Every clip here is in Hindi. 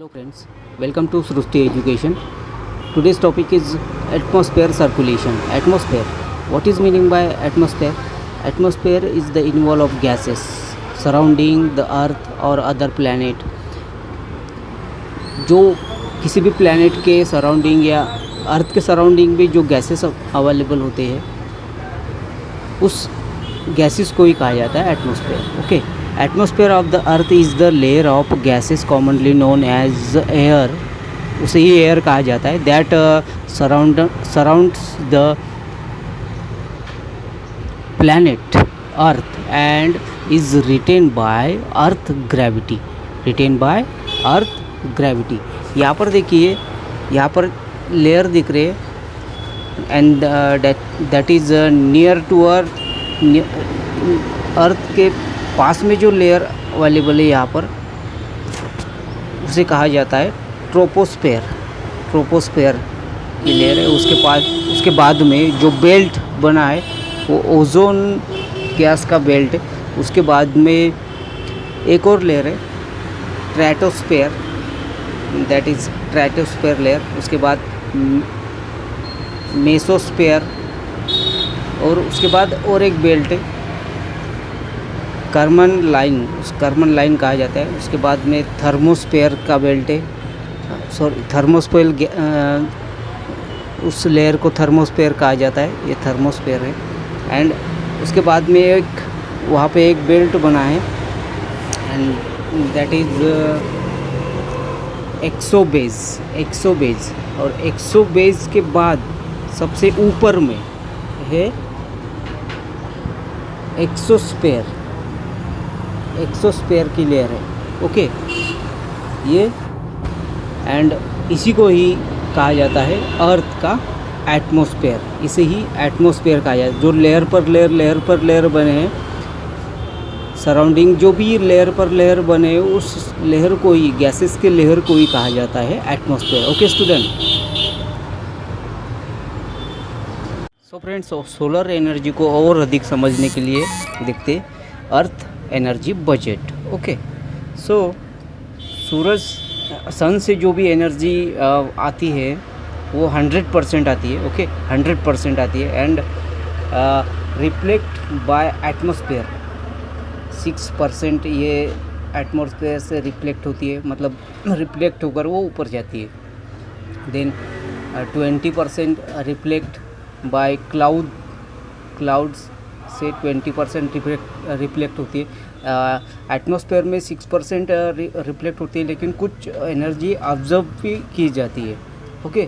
Hello friends, welcome to Srushti Education. Today's topic is atmosphere circulation. Atmosphere. What is meaning by atmosphere? Atmosphere is the involve of gases surrounding the earth or other planet. जो किसी भी प्लैनेट के सराउंडिंग या अर्थ के सराउंडिंग में जो गैसेस अवेलेबल होते हैं उस गैसेस को ही कहा जाता है atmosphere. Okay, atmosphere of the earth is the layer of gases commonly known as air. उसे ही एयर कहा जाता है. That surrounds the planet earth and is retained by earth gravity. यहाँ पर देखिए, यहाँ पर लेयर दिख रहे हैं and that is near to earth के पास में जो लेयर अवेलेबल है यहाँ पर उसे कहा जाता है ट्रोपोस्फेयर की लेयर है. उसके बाद में जो बेल्ट बना है वो ओजोन गैस का बेल्ट है. उसके बाद में एक और लेयर है stratosphere, that is stratosphere layer. उसके बाद मेसोस्फेयर और उसके बाद और एक बेल्ट है कर्मन लाइन कहा जाता है. उसके बाद में थर्मोस्फेयर का बेल्ट है. थर्मोस्फेयर उस लेयर को थर्मोस्फेयर कहा जाता है. ये थर्मोस्फेयर है. एंड उसके बाद में वहाँ पे एक बेल्ट बना है एंड दैट इज़ एक्सोबेज. और एक्सोबेज के बाद सबसे ऊपर में है एक्सोस्फेयर की लेयर है. ओके, ये एंड इसी को ही कहा जाता है अर्थ का एटमॉस्फेयर. इसे ही एटमॉस्फेयर कहा जाता है. जो लेयर पर लेयर बने हैं सराउंडिंग, जो भी लेयर पर लेयर बने उस लेयर को ही, गैसेस के लेयर को ही कहा जाता है atmosphere. Okay student. So friends, solar energy को और अधिक समझने के लिए देखते अर्थ एनर्जी बजट. ओके, सो सन से जो भी एनर्जी आती है वो 100% आती है. ओके, 100% आती है एंड रिफ्लेक्ट बाय एटमॉस्फेयर 6% ये एटमॉस्फेयर से रिफ्लेक्ट होती है, मतलब रिफ्लेक्ट होकर वो ऊपर जाती है. देन 20% रिफ्लेक्ट बाय क्लाउड्स से 20% रिफ्लेक्ट होती है. एटमॉस्फेयर में 6% रिफ्लेक्ट होती है, लेकिन कुछ एनर्जी ऑब्जर्व भी की जाती है. ओके,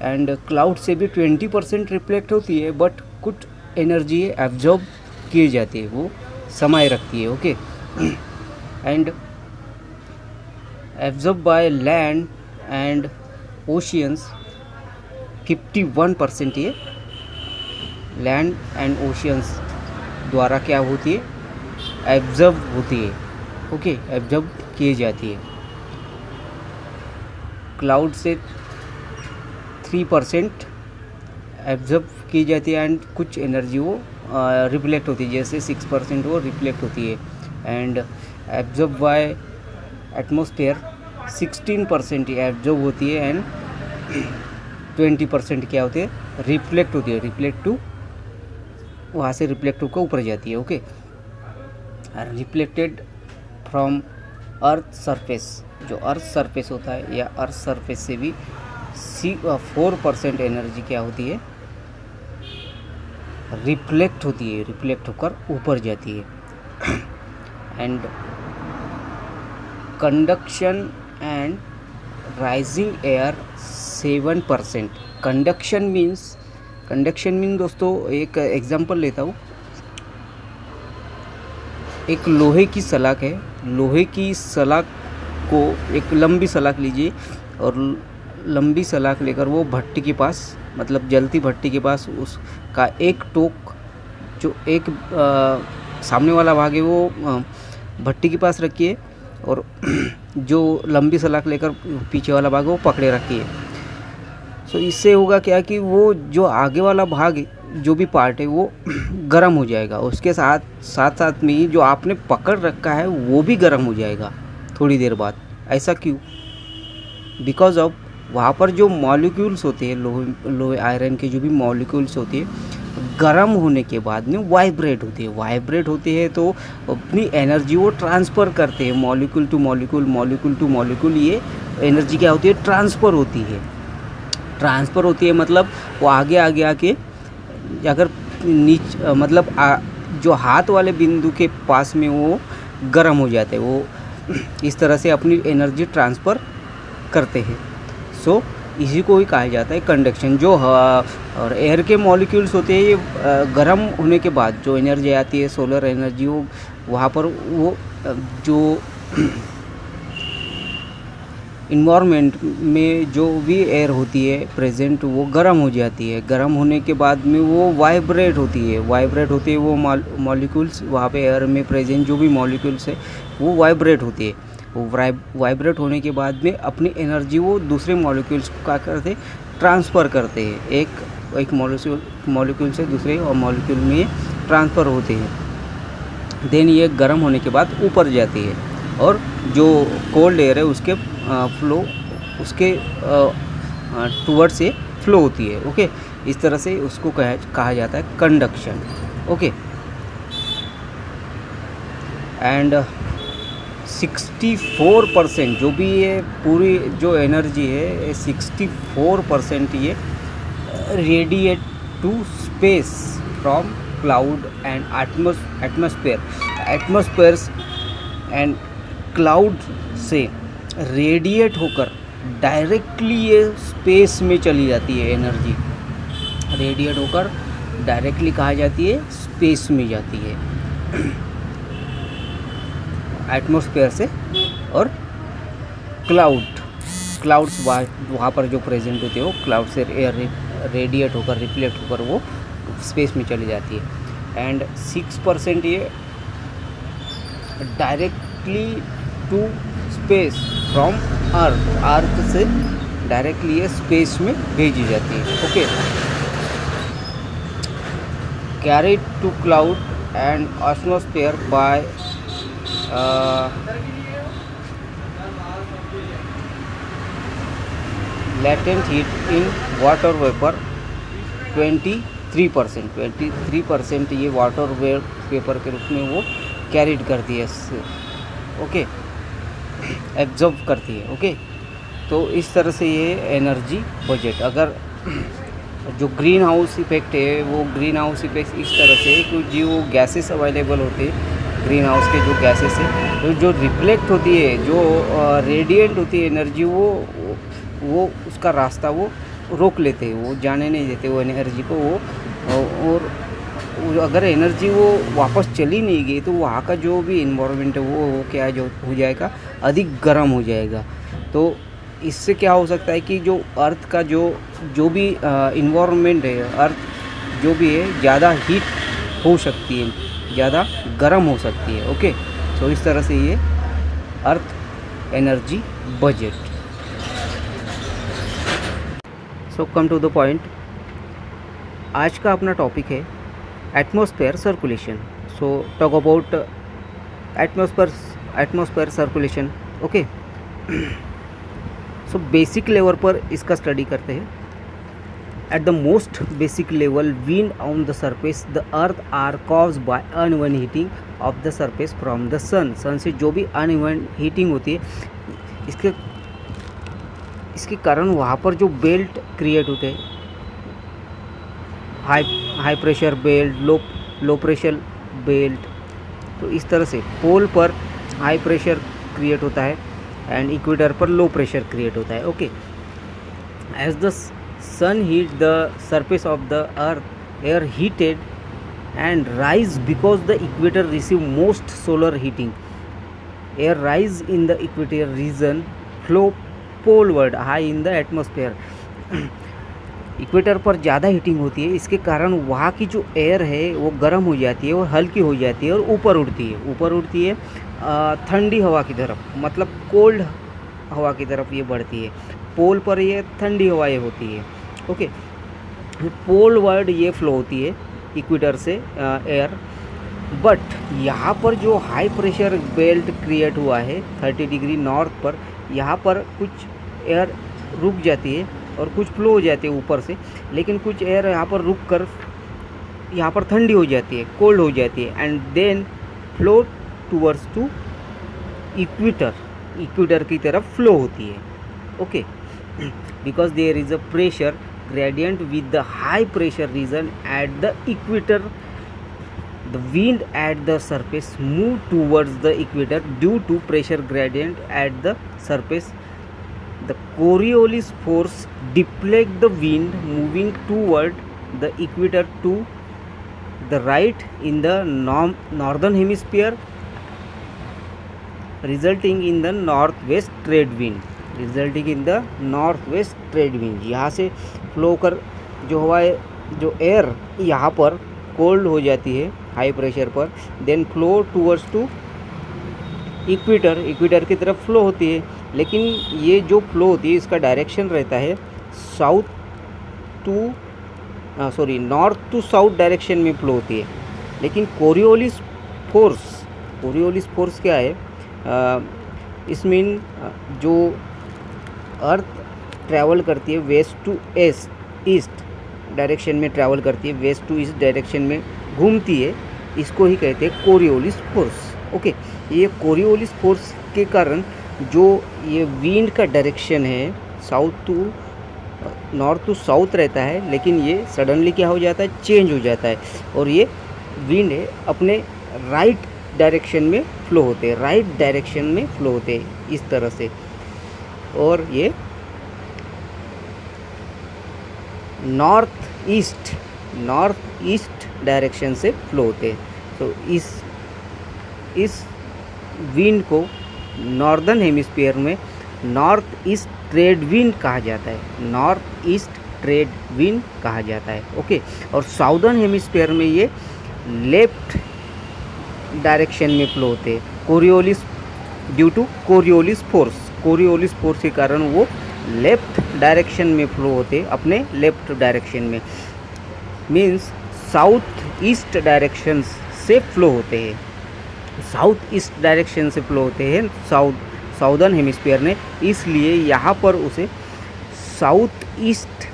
एंड क्लाउड से भी 20% रिफ्लेक्ट होती है, बट कुछ एनर्जी एब्जॉर्ब की जाती है, वो समाये रखती है. Okay, and absorb by land and oceans 51% ये लैंड एंड ओशियंस द्वारा क्या होती है, एब्जॉर्ब होती है. ओके, एब्जॉर्ब की जाती है. क्लाउड से 3% एब्जॉर्ब की जाती है एंड कुछ एनर्जी वो रिफ्लेक्ट होती है, जैसे 6% वो रिफ्लेक्ट होती है. And absorb by atmosphere 16% absorb होती है एंड 20% क्या होती है, रिफ्लेक्ट होती है. रिफ्लेक्ट टू वहाँ से रिफ्लेक्ट होकर ऊपर जाती है. Okay, reflected from earth surface. जो अर्थ सरफेस होता है या अर्थ सरफेस से भी 4% एनर्जी क्या होती है, रिफ्लेक्ट होती है, रिफ्लेक्ट होकर ऊपर जाती है. And conduction and rising air 7%. Conduction mean दोस्तों, एक एग्जांपल लेता हूँ. एक लोहे की सलाख है. लोहे की सलाख को, एक लंबी सलाख लीजिए और लंबी सलाख लेकर वो भट्टी के पास, मतलब जलती भट्टी के पास उसका एक टोक, जो एक सामने वाला भाग है वो भट्टी के पास रखिए और जो लंबी सलाख लेकर पीछे वाला भाग है वो पकड़े रखिए. सो इससे होगा क्या कि वो जो आगे वाला भाग, जो भी पार्ट है वो गर्म हो जाएगा. उसके साथ में ही जो आपने पकड़ रखा है वो भी गर्म हो जाएगा थोड़ी देर बाद. ऐसा क्यों? बिकॉज ऑफ वहाँ पर जो मॉलिक्यूल्स होते हैं, लोहे आयरन के जो भी मॉलिक्यूल्स होती है, गर्म होने के बाद में वाइब्रेट होती है तो अपनी एनर्जी वो ट्रांसफ़र करते हैं मॉलिक्यूल टू मॉलिक्यूल। ये एनर्जी क्या होती है, ट्रांसफ़र होती है मतलब वो आगे आके अगर मतलब जो हाथ वाले बिंदु के पास में वो गर्म हो जाते हैं, वो इस तरह से अपनी एनर्जी ट्रांसफ़र करते हैं। सो इसी को ही कहा जाता है कंडक्शन। जो और एयर के मॉलिक्यूल्स होते हैं, ये गर्म होने के बाद जो एनर्जी आती है, सोलर एनर्जी, वो वहाँ पर वो जो इन्वायरमेंट में जो भी एयर होती है प्रेजेंट, वो गर्म हो जाती है। गर्म होने के बाद में वो वाइब्रेट होती है वो मॉलिक्यूल्स, वहाँ पे एयर में प्रेजेंट जो भी मॉलिक्यूल्स है वो वाइब्रेट होती है। वो वाइब्रेट होने के बाद में अपनी एनर्जी वो दूसरे मॉलिक्यूल्स को क्या करते, ट्रांसफ़र करते हैं। एक मॉलिक्यूल से दूसरे और मॉलिक्यूल में ट्रांसफ़र होते हैं। देन ये गर्म होने के बाद ऊपर जाती है और जो कोल्ड एयर है उसके उसके टूवर्ड से फ्लो होती है। ओके, इस तरह से उसको कहा जाता है कंडक्शन। ओके, एंड 64% जो भी ये पूरी जो एनर्जी है, 64% ये radiate to space from cloud and atmospheres and cloud से रेडिएट होकर डायरेक्टली ये स्पेस में चली जाती है। एनर्जी रेडिएट होकर डायरेक्टली कहा जाती है स्पेस में जाती है एटमॉस्फेयर से। और क्लाउड्स वहाँ पर जो प्रेजेंट होते हैं वो क्लाउड से एयर रेडिएट होकर रिफ्लेक्ट होकर वो स्पेस में चली जाती है। एंड 6% ये directly to space from earth से डायरेक्टली ये स्पेस में भेजी जाती है। Okay, carried to cloud and atmosphere by latent heat in water vapor 23% ये वाटर वेपर के रूप में वो कैरिड करती है, ओके, एब्जॉर्ब करती है। ओके, तो इस तरह से ये एनर्जी बजट। अगर जो ग्रीन हाउस इफेक्ट है, वो ग्रीन हाउस इफेक्ट इस तरह से है कि जो गैसेस अवेलेबल होते हैं ग्रीन हाउस के, जो गैसेस है तो जो रिफ्लेक्ट होती है, जो रेडिएंट होती है एनर्जी, वो उसका रास्ता वो रोक लेते हैं, वो जाने नहीं देते वो एनर्जी को। वो और अगर एनर्जी वो वापस चली नहीं गई तो वहाँ का जो भी इन्वायरमेंट है वो क्या जो हो जाएगा, अधिक गर्म हो जाएगा। तो इससे क्या हो सकता है कि जो अर्थ का जो भी इन्वायरमेंट है, अर्थ जो भी है, ज़्यादा हीट हो सकती है, ज़्यादा गर्म हो सकती है। ओके, तो इस तरह से ये earth energy budget. So come to the point, आज का अपना टॉपिक है atmosphere circulation. So talk about atmosphere circulation. Okay, so basic level पर इसका स्टडी करते हैं। At the most basic level, wind on the surface the earth are caused by uneven heating of the surface from the sun से जो भी अनइवन हीटिंग होती है, इसके कारण वहाँ पर जो बेल्ट क्रिएट होते हैं, high pressure belt, low pressure belt, तो इस तरह से पोल पर हाई प्रेशर क्रिएट होता है एंड इक्वेटर पर लो प्रेशर क्रिएट होता है। Okay, as the sun heat the surface of the earth, air heated and rise because the equator receive most solar heating, air rise in the equator region, flow poleward high in the atmosphere. Equator पर ज़्यादा हीटिंग होती है, इसके कारण वहाँ की जो एयर है वो गर्म हो जाती है और हल्की हो जाती है और ऊपर उड़ती है ठंडी हवा की तरफ, मतलब कोल्ड हवा की तरफ ये बढ़ती है। पोल पर ये ठंडी हवाएं होती है। ओके, पोल वर्ड ये फ्लो होती है इक्वेटर से एयर। बट यहाँ पर जो हाई प्रेशर बेल्ट क्रिएट हुआ है 30 डिग्री नॉर्थ पर, यहाँ पर कुछ एयर रुक जाती है और कुछ फ्लो हो जाती है ऊपर से, लेकिन कुछ एयर यहाँ पर रुक कर यहाँ पर ठंडी हो जाती है, कोल्ड हो जाती है, and then flow towards to equator, equator की तरफ फ्लो होती है. Okay, because there is a pressure gradient with the high pressure region at the equator. The wind at the surface move towards the equator due to pressure gradient at the surface. The Coriolis force deflect the wind moving toward the equator to the right in the northern hemisphere, resulting in the northwest trade wind. Resulting in the north west trade wind. यहाँ से फ्लो कर जो हवा जो एयर यहाँ पर कोल्ड हो जाती है हाई प्रेशर पर, then flow towards to equator, equator की तरफ फ्लो होती है. लेकिन ये जो फ्लो होती है इसका डायरेक्शन रहता है नॉर्थ टू साउथ डायरेक्शन में फ्लो होती है. लेकिन कोरियोलिस फोर्स क्या है? इस मीन जो अर्थ ट्रैवल करती है वेस्ट टू ईस्ट डायरेक्शन में ट्रैवल करती है, वेस्ट टू ईस्ट डायरेक्शन में घूमती है, इसको ही कहते हैं कोरियोलिस फोर्स. ओके, ये कोरियोलिस फोर्स के कारण जो ये विंड का डायरेक्शन है नॉर्थ टू साउथ रहता है, लेकिन ये सडनली क्या हो जाता है, चेंज हो जाता है, और ये विंड है अपने राइट डायरेक्शन में फ्लो होते हैं, राइट डायरेक्शन में फ्लो होते हैं इस तरह से, और ये नॉर्थ ईस्ट डायरेक्शन से फ्लो होते हैं. तो इस विंड को नॉर्दर्न हेमिस्फीयर में नॉर्थ ईस्ट ट्रेड विंड कहा जाता है, नॉर्थ ईस्ट ट्रेड विंड कहा जाता है. ओके, और साउदर्न हेमिस्फीयर में ये लेफ्ट डायरेक्शन में फ्लो होते हैं, Coriolis due to Coriolis force के कारण वो लेफ्ट डायरेक्शन में फ्लो होते, अपने लेफ्ट डायरेक्शन में, मीन्स साउथ ईस्ट डायरेक्शन से फ्लो होते हैं, साउथ ईस्ट डायरेक्शन से फ्लो होते हैं साउदर्न हेमिस्फीयर में. इसलिए यहाँ पर उसे साउथ ईस्ट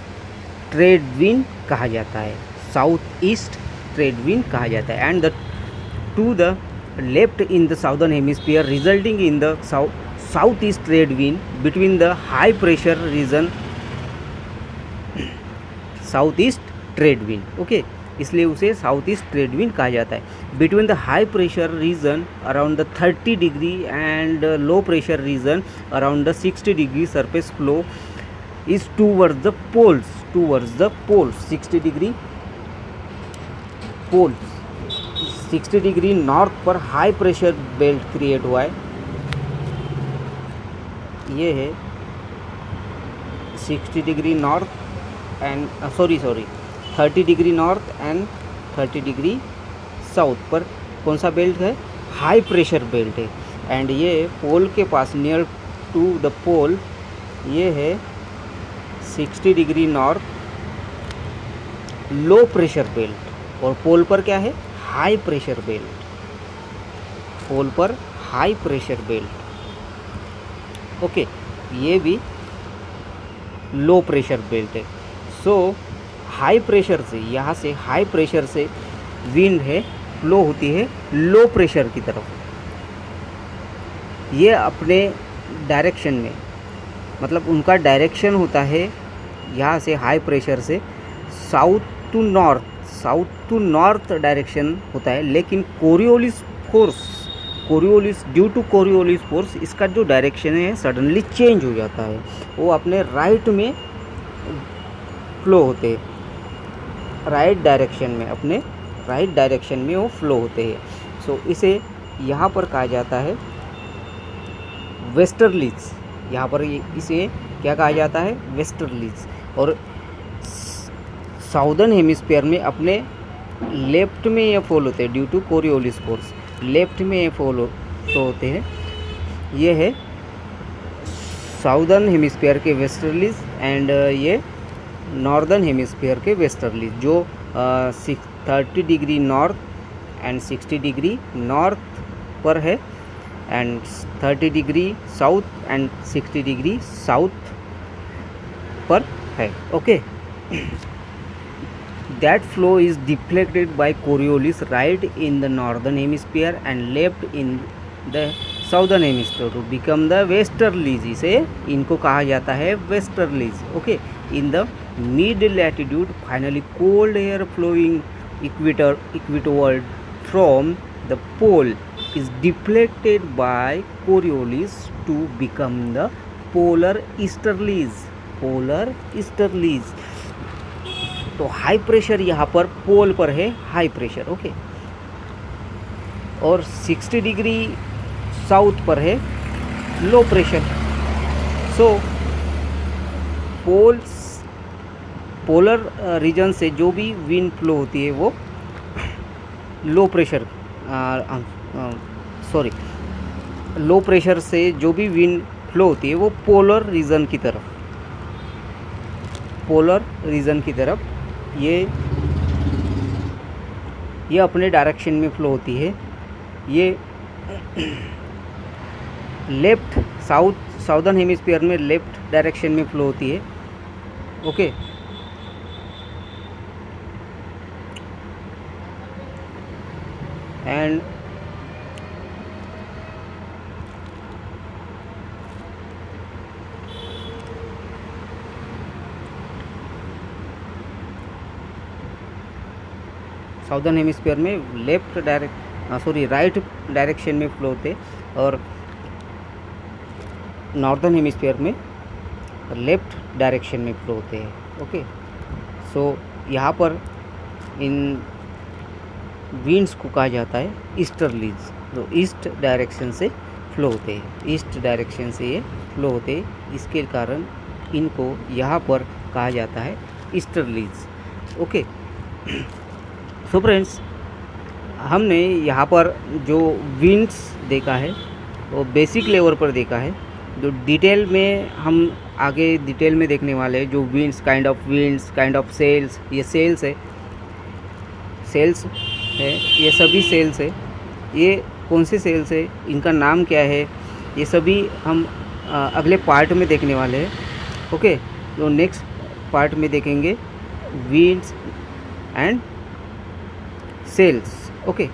ट्रेड विंड कहा जाता है, साउथ ईस्ट ट्रेड विंड कहा जाता है. And to the left in the southern hemisphere resulting in the south east trade wind between the high pressure region, south east trade wind. Okay, इसलिए उसे साउथ ईस्ट ट्रेड विंड कहा जाता है. Between the high pressure region around the 30 degree and low pressure region around the 60 degree surface flow is towards the poles 60 degree poles 60 degree north पर हाई प्रेशर बेल्ट क्रिएट हुआ है. ये है 60 degree north and 30 degree north and 30 degree south पर कौन सा बेल्ट है? हाई प्रेशर बेल्ट है. एंड ये पोल के पास नियर टू द पोल ये है 60 degree north low pressure belt, और पोल पर क्या है? हाई प्रेशर बेल्ट, पोल पर हाई प्रेशर बेल्ट. ओके, ये भी लो प्रेशर बेल्ट है. सो हाई प्रेशर से, यहाँ से हाई प्रेशर से विंड है फ्लो होती है लो प्रेशर की तरफ. ये अपने डायरेक्शन में, मतलब उनका डायरेक्शन होता है यहाँ से हाई प्रेशर से साउथ टू नॉर्थ डायरेक्शन होता है. लेकिन ड्यू टू कोरियोलिस फोर्स इसका जो डायरेक्शन है सडनली चेंज हो जाता है, वो अपने राइट में फ्लो होते, राइट डायरेक्शन में, अपने राइट डायरेक्शन में वो फ्लो होते हैं. सो इसे यहाँ पर कहा जाता है वेस्टर्लीज. यहाँ पर इसे क्या कहा जाता है? वेस्टर्लीज. और साउदर्न हेमिस्फीयर में अपने लेफ्ट में ये फॉल होते हैं due to Coriolis force, left में ये फॉल होते हैं. ये है साउदर्न हेमिस्फीयर के वेस्टर्लीज एंड ये नॉर्दर्न हेमिस्फीयर के वेस्टर्लीज जो 30 degree north and 60 degree north पर है, and 30 degree south and 60 degree south पर है। Okay, that flow is deflected by Coriolis right in the northern hemisphere and left in the southern hemisphere to become the westerlies. इसे इनको कहा जाता है westerlies. Okay, in the mid latitude finally cold air flowing equatorward from the pole is deflected by Coriolis to become the polar easterlies। polar easterlies। तो हाई प्रेशर यहाँ पर पोल पर है, हाई प्रेशर। ओके, और 60 डिग्री साउथ पर है लो प्रेशर। सो पोलर रीजन से जो भी विंड फ्लो होती है वो लो प्रेशर लो प्रेशर से जो भी विंड फ्लो होती है वो पोलर रीजन की तरफ ये अपने डायरेक्शन में फ्लो होती है। ये लेफ्ट साउदर्न हेमिस्फीयर में लेफ्ट डायरेक्शन में फ्लो होती है। ओके, एंड साउदर्न हेमिस्फीयर में राइट डायरेक्शन में फ्लो होते और नॉर्दर्न हेमिस्फीयर में लेफ्ट डायरेक्शन में फ्लो होते हैं। ओके, सो यहाँ पर इन विंड्स को कहा जाता है ईस्टर्लीज। तो ईस्ट डायरेक्शन से फ्लो होते हैं, ईस्ट डायरेक्शन से ये फ्लो होते हैं, इसके कारण इनको यहाँ पर कहा जाता है ईस्टर्लीज। ओके, सो फ्रेंड्स, हमने यहाँ पर जो विंड्स देखा है वो बेसिक लेवल पर देखा है। जो डिटेल में हम आगे डिटेल में देखने वाले हैं, जो विंड्स, काइंड ऑफ सेल्स, ये सेल्स है, ये सभी सेल्स है। ये कौन से सेल्स है, इनका नाम क्या है, ये सभी हम अगले पार्ट में देखने वाले हैं। ओके, तो नेक्स्ट पार्ट में देखेंगे विंड्स एंड सेल्स। ओके।